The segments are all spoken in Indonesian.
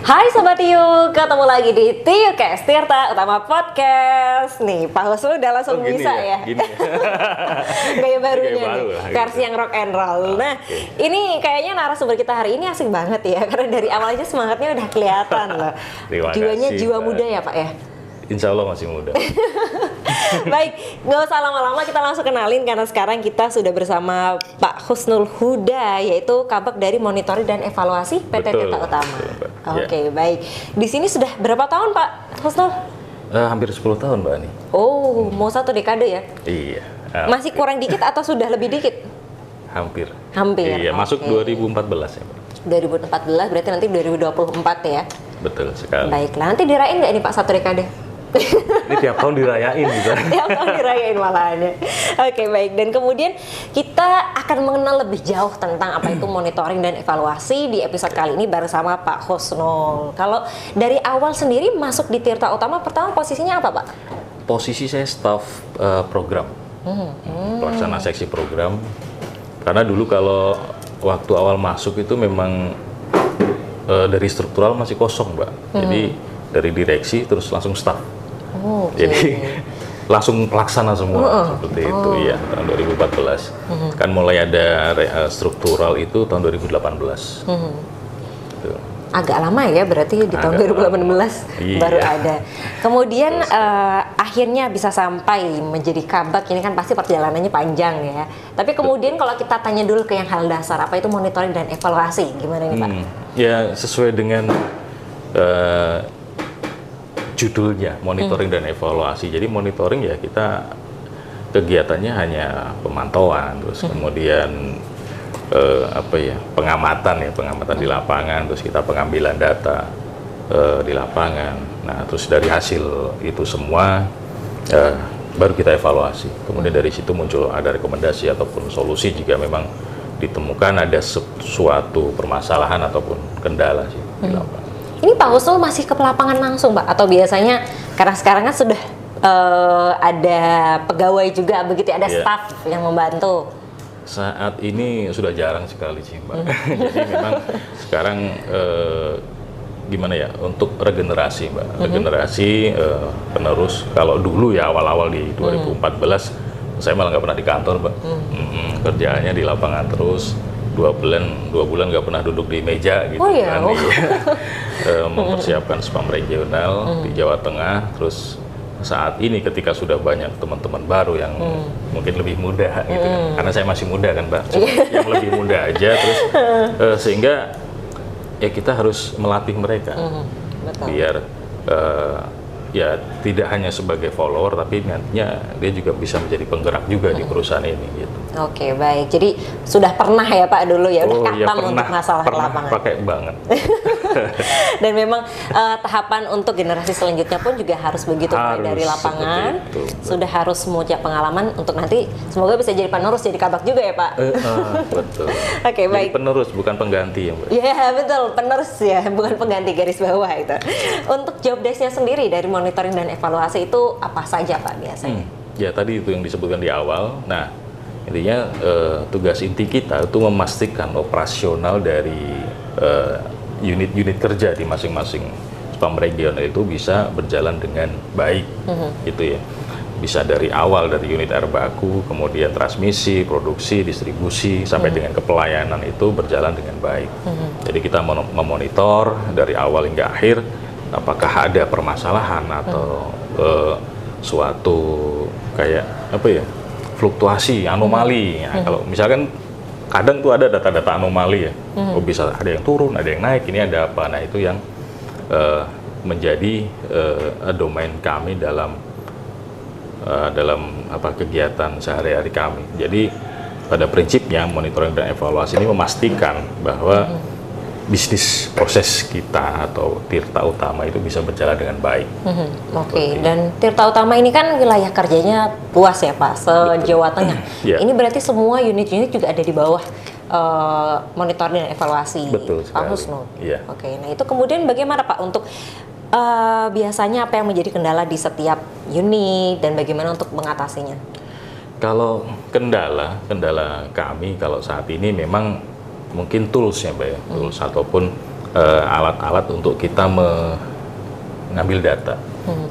Hai Sobat Tiu, ketemu lagi di TiuCast, Tirta Utama Podcast. Nih, Pak Husnul udah langsung bisa ya. Gini ya. Gaya barunya Gaya baru nih, lah, versi gitu. yang rock and roll. Nah, ini kayaknya narasumber kita hari ini asik banget ya, karena dari awal aja semangatnya udah kelihatan loh. Terima Jiwanya kasih, jiwa Mbak. muda ya Pak ya. Insya Allah masih muda. Baik, nggak usah lama-lama, kita langsung kenalin karena sekarang kita sudah bersama Pak Husnul Huda, yaitu Kabag dari Monitoring dan Evaluasi PT Betul, Tirta Utama. betul, Mbak. Oke, baik. Di sini sudah berapa tahun Pak Husnul? Hampir 10 tahun Mbak Ani. Oh, mau 1 dekade ya? Iya. Masih kurang dikit atau sudah lebih dikit? Hampir. Hampir. Iya, masuk Oke. 2014 ya Mbak. 2014 berarti nanti 2024 ya. Betul sekali. Baiklah, nanti dirayain nggak ini Pak 1 dekade? Ini tiap tahun dirayain gitu. Tiap tahun dirayain malahannya. Oke, baik. Dan kemudian kita akan mengenal lebih jauh tentang apa itu monitoring dan evaluasi di episode kali ini bersama Pak Husnul. Kalau dari awal sendiri masuk di Tirta Utama, pertama posisinya apa Pak? Posisi saya staf program. Pelaksana seksi program. Karena dulu kalau waktu awal masuk itu memang dari struktural masih kosong Mbak. Jadi dari direksi terus langsung staf. Oh, oke. Jadi langsung pelaksana semua seperti itu ya tahun 2014. Kan mulai ada struktural itu tahun 2018. Gitu. Agak lama ya berarti di tahun Agak 2018 Iya. baru ada. Kemudian akhirnya bisa sampai menjadi kabag, ini kan pasti perjalanannya panjang ya. Tapi kemudian kalau kita tanya dulu ke yang hal dasar, apa itu monitoring dan evaluasi? Gimana nih Pak? Ya sesuai dengan judulnya monitoring dan evaluasi. Jadi monitoring ya kita kegiatannya hanya pemantauan, terus kemudian pengamatan di lapangan, terus kita pengambilan data di lapangan. Nah terus dari hasil itu semua baru kita evaluasi. Kemudian dari situ muncul ada rekomendasi ataupun solusi jika memang ditemukan ada suatu permasalahan ataupun kendala sih di lapangan. Ini Pak Husnul masih ke lapangan langsung Pak? Atau biasanya karena sekarang kan sudah ada pegawai juga begitu, ada Iya. staff yang membantu? Saat ini sudah jarang sekali sih Mbak. Jadi memang sekarang gimana ya, untuk regenerasi Mbak. Regenerasi penerus, kalau dulu ya awal-awal di 2014 saya malah nggak pernah di kantor Mbak. Kerjaannya di lapangan terus. 2 bulan nggak pernah duduk di meja gitu. Oh iya? Kan, mempersiapkan spam regional di Jawa Tengah. Terus saat ini ketika sudah banyak teman-teman baru yang mungkin lebih muda gitu kan. Karena saya masih muda kan Mbak, yang lebih muda aja terus sehingga ya kita harus melatih mereka Betul. biar ya tidak hanya sebagai follower tapi nantinya dia juga bisa menjadi penggerak juga di perusahaan ini gitu. Oke, baik. Jadi sudah pernah ya Pak dulu ya, udah ya katam untuk masalah pernah lapangan. pakai banget. Dan memang tahapan untuk generasi selanjutnya pun juga harus begitu, mulai Harus dari lapangan. seperti itu. Sudah harus punya pengalaman untuk nanti semoga bisa jadi penerus, jadi kabag juga ya Pak. Betul. Oke, Jadi baik. penerus bukan pengganti ya Mbak. Ya betul, penerus ya, bukan pengganti garis bawah itu. Untuk job desk-nya sendiri dari monitoring dan evaluasi itu apa saja Pak biasanya? Ya tadi itu yang disebutkan di awal. Nah intinya tugas inti kita itu memastikan operasional dari unit-unit kerja di masing-masing spam regional itu bisa berjalan dengan baik, gitu ya. Bisa dari awal dari unit air baku, kemudian transmisi, produksi, distribusi sampai dengan kepelayanan itu berjalan dengan baik. Jadi kita memonitor dari awal hingga akhir apakah ada permasalahan atau suatu kayak apa ya, fluktuasi, anomali. Nah, kalau misalkan kadang tuh ada data-data anomali ya, oh bisa ada yang turun, ada yang naik, ini ada apa? Nah itu yang menjadi domain kami dalam kegiatan sehari-hari kami. Jadi pada prinsipnya monitoring dan evaluasi ini memastikan bahwa bisnis proses kita atau Tirta Utama itu bisa berjalan dengan baik. Oke, dan Tirta Utama ini kan wilayah kerjanya luas ya Pak, se-Jawa Tengah. Ya. Ini berarti semua unit-unit juga ada di bawah monitoring dan evaluasi Betul Pak sekali. Husnul. Iya. Oke, nah itu kemudian bagaimana Pak untuk biasanya apa yang menjadi kendala di setiap unit dan bagaimana untuk mengatasinya? Kalau kendala kami kalau saat ini memang mungkin tools ya Mbak ya, tools ataupun alat-alat untuk kita mengambil data.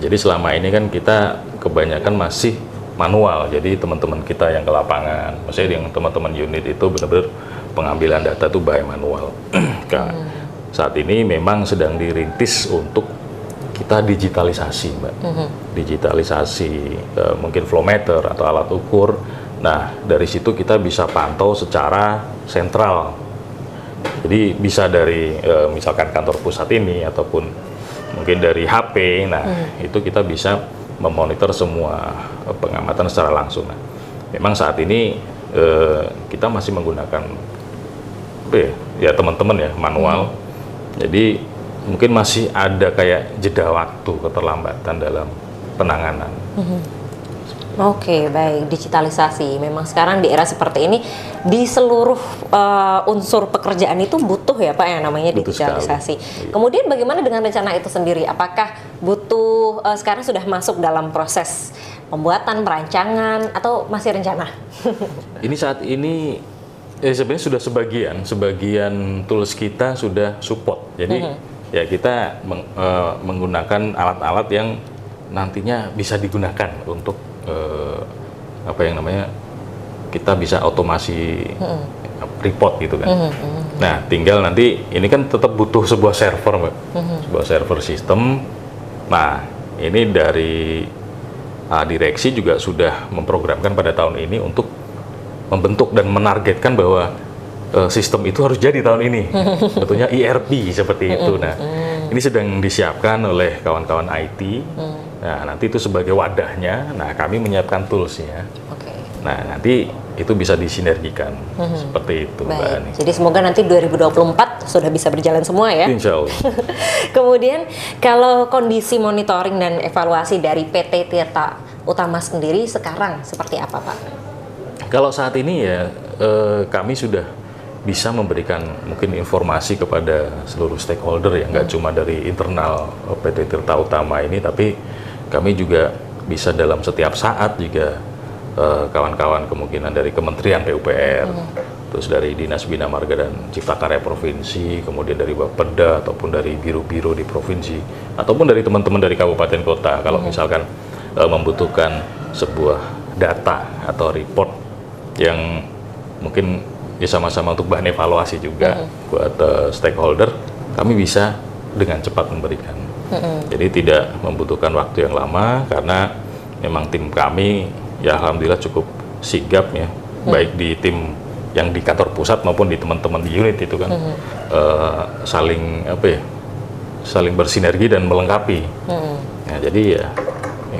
Jadi selama ini kan kita kebanyakan masih manual. Jadi teman-teman kita yang ke lapangan, maksudnya yang teman-teman unit itu benar-benar pengambilan data itu by manual. Saat ini memang sedang dirintis untuk kita digitalisasi, Mbak. Digitalisasi mungkin flow meter atau alat ukur. Nah, dari situ kita bisa pantau secara sentral. Jadi bisa dari misalkan kantor pusat ini ataupun mungkin dari HP. Nah, itu kita bisa memonitor semua pengamatan secara langsung. Nah, memang saat ini kita masih menggunakan ya teman-teman ya manual. Jadi mungkin masih ada kayak jeda waktu keterlambatan dalam penanganan. Oke, baik, digitalisasi. Memang sekarang di era seperti ini di seluruh unsur pekerjaan itu butuh ya Pak yang namanya Butuh digitalisasi. sekali. Kemudian bagaimana dengan rencana itu sendiri? Apakah butuh sekarang sudah masuk dalam proses pembuatan, perancangan atau masih rencana? Ini saat ini sebenarnya sudah sebagian tools kita sudah support. Jadi ya kita menggunakan alat-alat yang nantinya bisa digunakan untuk apa yang namanya kita bisa otomasi report gitu kan. Nah, tinggal nanti ini kan tetap butuh sebuah server, Mbak. Sebuah server sistem. Nah, ini dari direksi juga sudah memprogramkan pada tahun ini untuk membentuk dan menargetkan bahwa sistem itu harus jadi tahun ini. Tentunya ERP seperti itu. Nah, ini sedang disiapkan oleh kawan-kawan IT. Nah, nanti itu sebagai wadahnya. Nah, kami menyiapkan toolsnya. Nah, nanti itu bisa disinergikan seperti itu, Mbak Ani. Jadi semoga nanti 2024 sudah bisa berjalan semua ya. Insya Allah. Kemudian kalau kondisi monitoring dan evaluasi dari PT Tirta Utama sendiri sekarang seperti apa, Pak? Kalau saat ini ya kami sudah bisa memberikan mungkin informasi kepada seluruh stakeholder ya, nggak cuma dari internal PT Tirta Utama ini, tapi kami juga bisa dalam setiap saat juga kawan-kawan kemungkinan dari Kementerian PUPR, terus dari Dinas Bina Marga dan Cipta Karya Provinsi, kemudian dari Bapeda ataupun dari biro-biro di provinsi, ataupun dari teman-teman dari kabupaten kota, kalau misalkan membutuhkan sebuah data atau report yang mungkin ya sama-sama untuk bahan evaluasi juga buat stakeholder, kami bisa dengan cepat memberikan. Jadi tidak membutuhkan waktu yang lama karena memang tim kami ya alhamdulillah cukup sigap ya, baik di tim yang di kantor pusat maupun di teman-teman di unit itu kan saling saling bersinergi dan melengkapi. Nah, jadi ya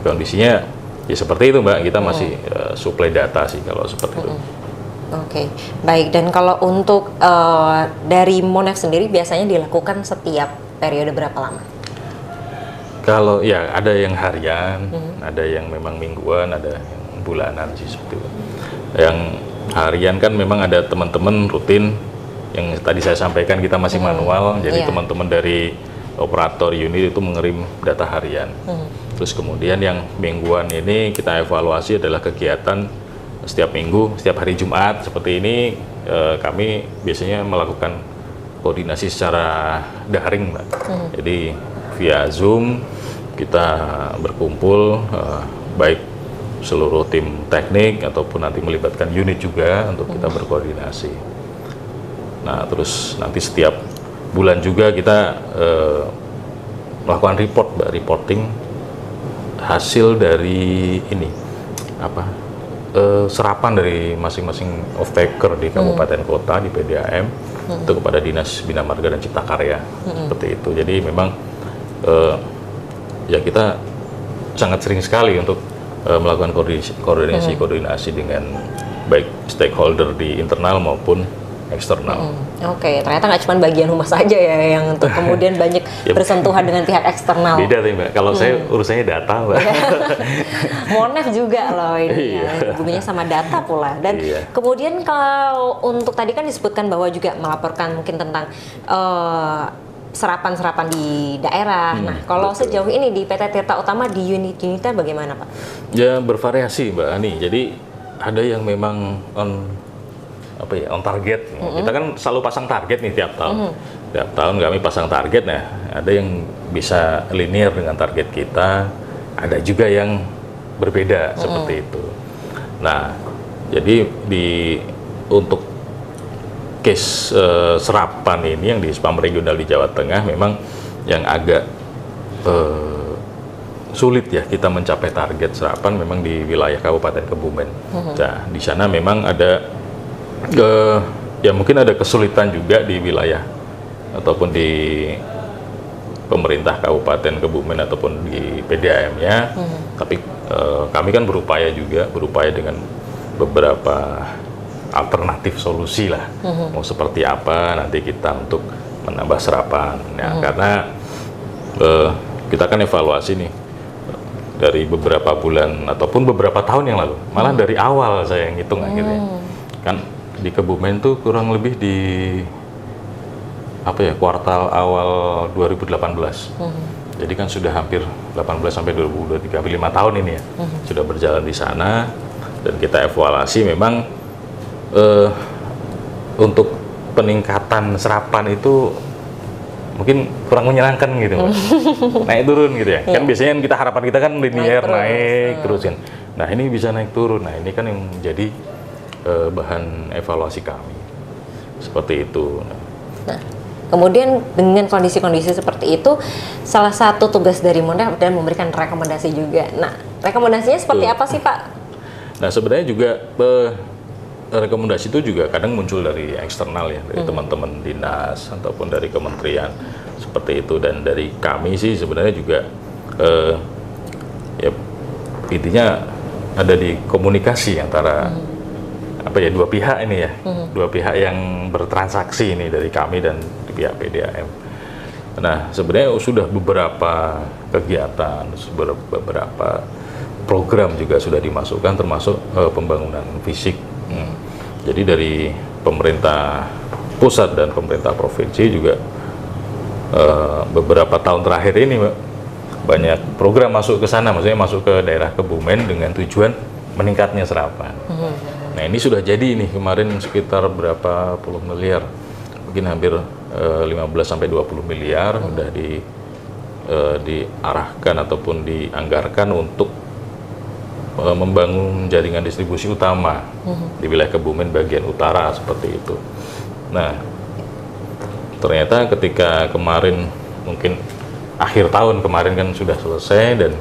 kondisinya ya seperti itu, Mbak. Kita masih suplai data sih kalau seperti itu. Oke, baik. Dan kalau untuk dari Monef sendiri biasanya dilakukan setiap periode berapa lama? Kalau ya ada yang harian, ada yang memang mingguan, ada yang bulanan sih seperti itu. Yang harian kan memang ada teman-teman rutin yang tadi saya sampaikan kita masih manual, jadi teman-teman dari operator unit itu mengirim data harian. Terus kemudian yang mingguan ini kita evaluasi adalah kegiatan setiap minggu, setiap hari Jumat seperti ini kami biasanya melakukan koordinasi secara daring, Mbak. Jadi via Zoom kita berkumpul baik seluruh tim teknik ataupun nanti melibatkan unit juga untuk kita berkoordinasi. Nah, terus nanti setiap bulan juga kita melakukan report, Mbak, reporting hasil dari ini serapan dari masing-masing off-taker di kabupaten kota di PDAM itu kepada Dinas Bina Marga dan Cipta Karya seperti itu. Jadi memang ya kita sangat sering sekali untuk melakukan koordinasi dengan baik stakeholder di internal maupun eksternal. Oke, ternyata nggak cuma bagian humas saja ya yang untuk kemudian banyak bersentuhan dengan pihak eksternal. Beda nih, Mbak. Kalau saya urusannya data, Mbak. Monef juga loh ini ya, hubungannya sama data pula. Dan kemudian kalau untuk tadi kan disebutkan bahwa juga melaporkan mungkin tentang serapan-serapan di daerah. Nah, kalau sejauh ini di PT Tirta Utama di unit-unitnya bagaimana, Pak? Ya bervariasi, Mbak Ani. Jadi ada yang memang on target. Kita kan selalu pasang target nih tiap tahun. Tiap tahun kami pasang target, nah ada yang bisa linear dengan target kita, ada juga yang berbeda seperti itu. Nah, jadi untuk case serapan ini yang di spam regional di Jawa Tengah memang yang agak sulit ya kita mencapai target serapan memang di wilayah Kabupaten Kebumen. Nah, di sana memang ada ya mungkin ada kesulitan juga di wilayah ataupun di pemerintah Kabupaten Kebumen ataupun di PDAM-nya. Tapi kami kan berupaya dengan beberapa alternatif solusi lah. Mau seperti apa nanti kita untuk menambah serapan. Ya, karena kita kan evaluasi nih dari beberapa bulan ataupun beberapa tahun yang lalu, malah dari awal saya ngitung akhirnya kan di Kebumen tuh kurang lebih di kuartal awal 2018. Jadi kan sudah hampir 18 sampai 2023, 5 tahun ini ya sudah berjalan di sana, dan kita evaluasi memang untuk peningkatan serapan itu mungkin kurang menyenangkan gitu, naik turun gitu ya. Kan biasanya kita harapan kita kan linear naik terus kan. Nah ini bisa naik turun. Nah ini kan yang menjadi bahan evaluasi kami seperti itu. Nah, kemudian dengan kondisi-kondisi seperti itu, salah satu tugas dari Monda dan memberikan rekomendasi juga. Nah rekomendasinya seperti apa sih Pak? Nah sebenarnya juga rekomendasi itu juga kadang muncul dari eksternal ya, dari teman-teman dinas ataupun dari kementerian seperti itu, dan dari kami sih sebenarnya juga ya intinya ada di komunikasi antara dua pihak ini ya, dua pihak yang bertransaksi ini, dari kami dan di pihak PDAM. Nah sebenarnya sudah beberapa kegiatan, beberapa program juga sudah dimasukkan, termasuk pembangunan fisik. Jadi dari pemerintah pusat dan pemerintah provinsi juga beberapa tahun terakhir ini banyak program masuk ke sana, maksudnya masuk ke daerah Kebumen dengan tujuan meningkatnya serapan. Nah ini sudah jadi nih, kemarin sekitar berapa puluh miliar, mungkin hampir 15 sampai 20 miliar udah diarahkan ataupun dianggarkan untuk membangun jaringan distribusi utama di wilayah Kebumen bagian utara seperti itu. Nah, ternyata ketika kemarin, mungkin akhir tahun kemarin kan sudah selesai dan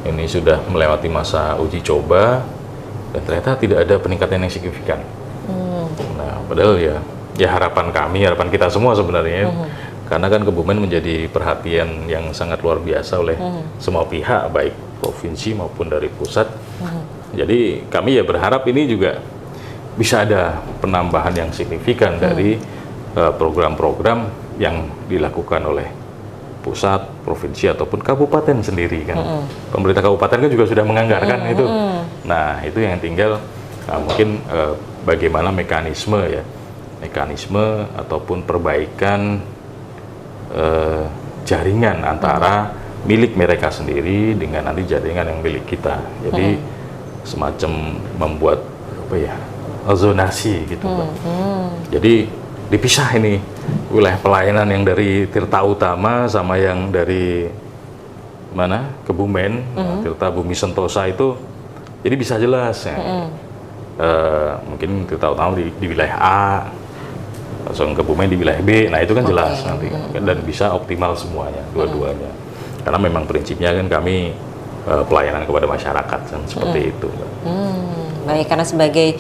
ini sudah melewati masa uji coba, dan ternyata tidak ada peningkatan yang signifikan. Nah, padahal ya harapan kami, harapan kita semua sebenarnya, karena kan Kebumen menjadi perhatian yang sangat luar biasa oleh semua pihak, baik provinsi maupun dari pusat. Jadi kami ya berharap ini juga bisa ada penambahan yang signifikan dari program-program yang dilakukan oleh pusat, provinsi ataupun kabupaten sendiri kan. Pemerintah kabupaten kan juga sudah menganggarkan itu. Nah itu yang tinggal mungkin bagaimana mekanisme ataupun perbaikan jaringan antara milik mereka sendiri dengan nanti jaringan yang milik kita. Jadi semacam membuat zonasi gitu, Mbak. Jadi dipisah ini wilayah pelayanan yang dari Tirta Utama sama yang dari Kebumen, Tirta Bumi Sentosa itu jadi bisa jelas ya. Mungkin Tirta Utama di wilayah A, langsung Kebumen di wilayah B. Nah itu kan jelas nanti dan bisa optimal semuanya, dua-duanya. Karena memang prinsipnya kan kami pelayanan kepada masyarakat kan, seperti itu. Baik, karena sebagai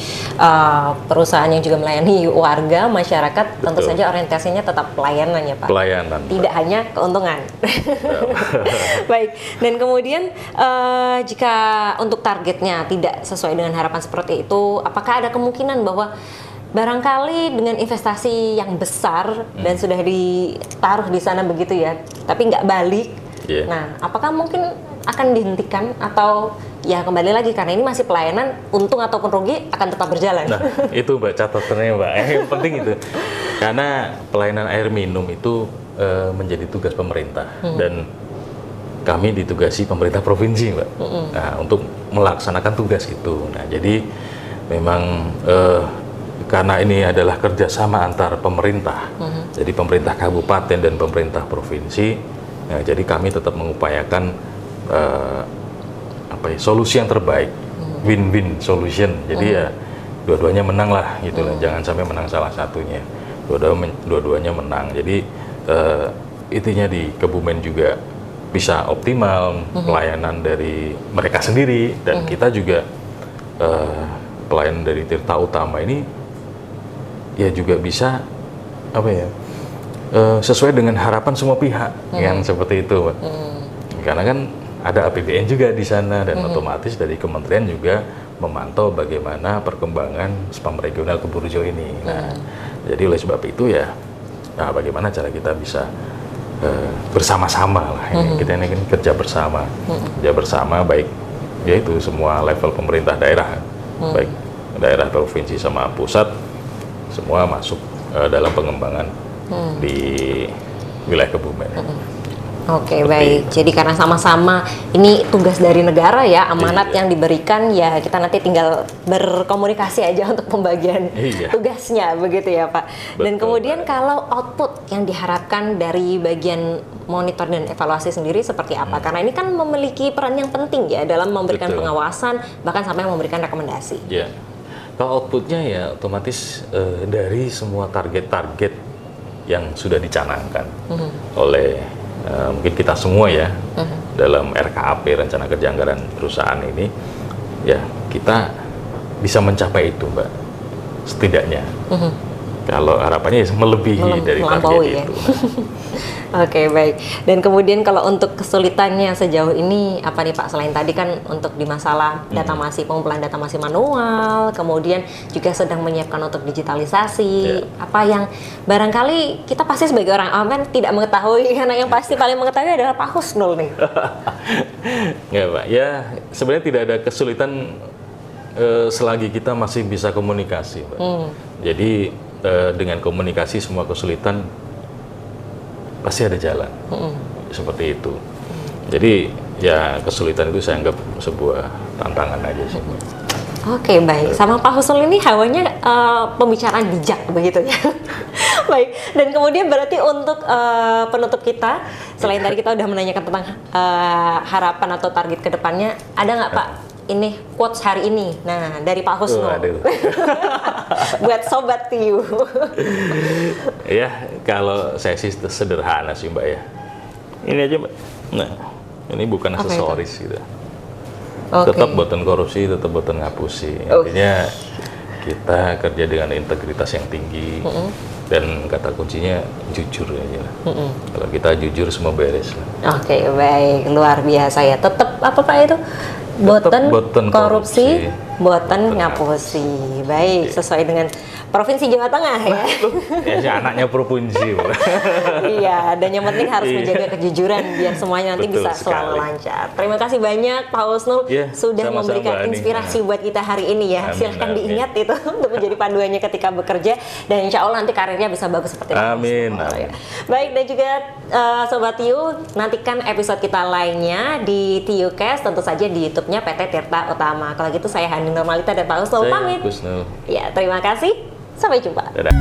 perusahaan yang juga melayani warga, masyarakat, tentu saja orientasinya tetap pelayanan ya Pak? Pelayanan. Tidak hanya keuntungan. Baik, dan kemudian jika untuk targetnya tidak sesuai dengan harapan seperti itu, apakah ada kemungkinan bahwa barangkali dengan investasi yang besar dan sudah ditaruh di sana begitu ya, tapi nggak balik, nah apakah mungkin akan dihentikan atau ya kembali lagi karena ini masih pelayanan, untung ataupun rugi akan tetap berjalan? Nah itu Mbak catatannya Mbak, yang penting itu karena pelayanan air minum itu menjadi tugas pemerintah dan kami ditugasi pemerintah provinsi Mbak, nah untuk melaksanakan tugas itu. Nah jadi memang karena ini adalah kerjasama antar pemerintah, jadi pemerintah kabupaten dan pemerintah provinsi, jadi kami tetap mengupayakan solusi yang terbaik, win-win solution. Jadi ya dua-duanya menang lah, gitu lah. Jangan sampai menang salah satunya, dua-duanya menang. Jadi intinya di Kebumen juga bisa optimal pelayanan dari mereka sendiri, dan kita juga pelayanan dari Tirta Utama ini ya juga bisa sesuai dengan harapan semua pihak yang seperti itu, Pak. Karena kan ada APBN juga di sana, dan otomatis dari kementerian juga memantau bagaimana perkembangan spam regional Keburujo ini. Nah, jadi oleh sebab itu ya, bagaimana cara kita bisa bersama-sama lah. Kita ini kan kerja bersama, baik yaitu semua level pemerintah daerah, baik daerah provinsi sama pusat, semua masuk dalam pengembangan di wilayah Kebumen. Oke, baik. Jadi karena sama-sama ini tugas dari negara ya, amanat yang diberikan, ya kita nanti tinggal berkomunikasi aja untuk pembagian tugasnya, begitu ya Pak. Dan kemudian kalau output yang diharapkan dari bagian monitor dan evaluasi sendiri seperti apa? Karena ini kan memiliki peran yang penting ya dalam memberikan pengawasan, bahkan sampai memberikan rekomendasi. Ya, kalau outputnya ya otomatis dari semua target-target yang sudah dicanangkan oleh mungkin kita semua ya, dalam RKAP, Rencana Kerja Anggaran Perusahaan ini, ya kita bisa mencapai itu, Mbak, setidaknya. Kalau harapannya ya melebihi dari target ya? itu. Oke, baik. Dan kemudian kalau untuk kesulitannya sejauh ini apa nih Pak? Selain tadi kan untuk di masalah data masih, pengumpulan data masih manual, kemudian juga sedang menyiapkan untuk digitalisasi. Apa yang barangkali kita pasti sebagai orang awam kan tidak mengetahui, karena yang pasti paling mengetahui adalah Pak Husnul nih. Ya Pak, ya sebenarnya tidak ada kesulitan selagi kita masih bisa komunikasi, Pak. Jadi dengan komunikasi semua kesulitan pasti ada jalan, seperti itu. Jadi ya kesulitan itu saya anggap sebuah tantangan aja sih. Oke, baik. Sama Pak Husnul ini hawanya pembicaraan bijak begitu ya. Baik. Dan kemudian berarti untuk penutup kita, selain tadi kita udah menanyakan tentang harapan atau target ke depannya, ada nggak Pak ini quotes hari ini? Nah, dari Pak Husnul. Buat Sobat TIU. Ya, kalau saya sih sederhana sih Mbak ya. Ini aja Mbak. Nah, ini bukan aksesoris gitu. Tetap boten korupsi, tetap boten ngapusi. Artinya kita kerja dengan integritas yang tinggi, dan kata kuncinya jujur aja lah. Kalau kita jujur semua beres lah. Oke, baik, luar biasa ya. Tetap apa Pak itu? Boten korupsi, boten ngapusi. Baik, sesuai dengan Provinsi Jawa Tengah ya. Ya sih anaknya provinsi. Iya, dan yang penting harus menjaga kejujuran biar semuanya nanti bisa selalu lancar. Terima kasih banyak Pak Husnul sudah memberikan inspirasi buat kita hari ini ya. Silahkan diingat itu untuk menjadi panduannya ketika bekerja, dan insya Allah nanti karirnya bisa bagus seperti itu. Amin. Baik, dan juga Sobat TIU, nantikan episode kita lainnya di TIUcast, tentu saja di YouTube-nya PT Tirta Utama. Kalau gitu saya Hani Normalita dan Pak Husnul pamit. Ya, terima kasih. Sampai jumpa. Dadah.